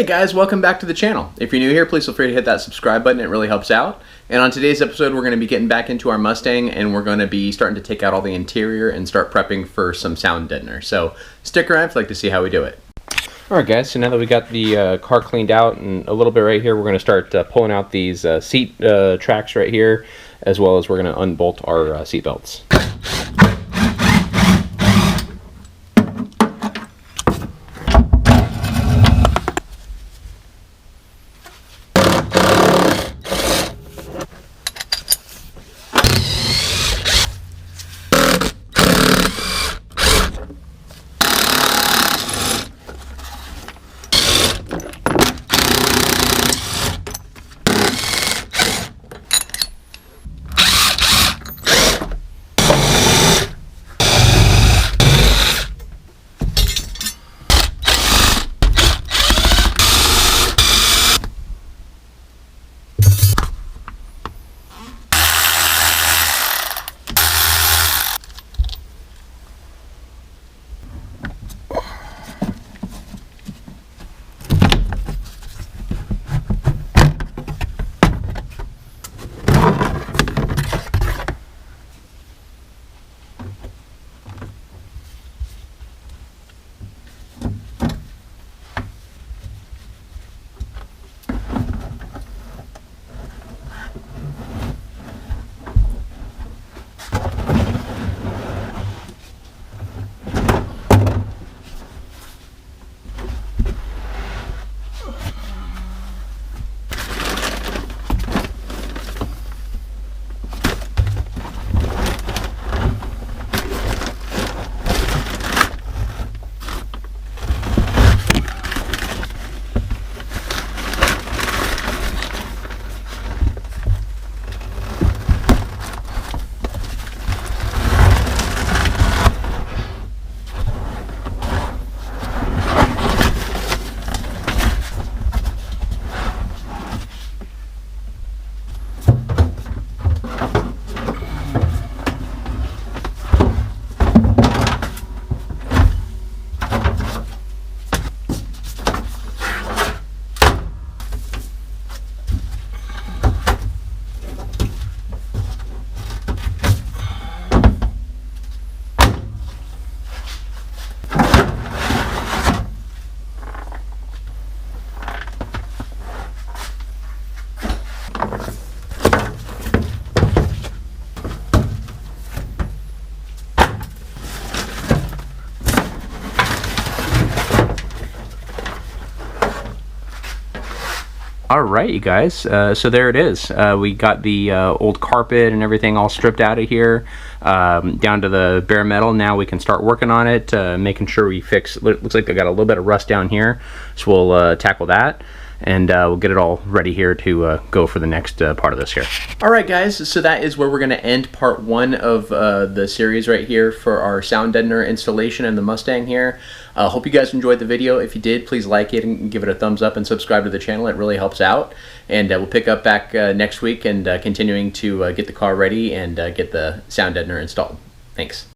Hey guys, welcome back to the channel. If you're new here, please feel free to hit that subscribe button. It really helps out. And on today's episode, we're going to be getting back into our Mustang and we're going to be starting to take out all the interior and start prepping for some sound deadener. So stick around if you'd like to see how we do it. Alright guys, so now that we got the car cleaned out and a little bit right here, we're going to start pulling out these seat tracks right here, as well as we're going to unbolt our seat belts. Alright you guys, so there it is. We got the old carpet and everything all stripped out of here, down to the bare metal. Now we can start working on it, making sure we fix, looks like they got a little bit of rust down here, so we'll tackle that. And we'll get it all ready here to go for the next part of this here. Alright guys, so that is where we're going to end part one of the series right here for our sound deadener installation and the Mustang here. Hope you guys enjoyed the video. If you did, please like it and give it a thumbs up and subscribe to the channel. It really helps out. And we'll pick up back next week and continuing to get the car ready and get the sound deadener installed. Thanks.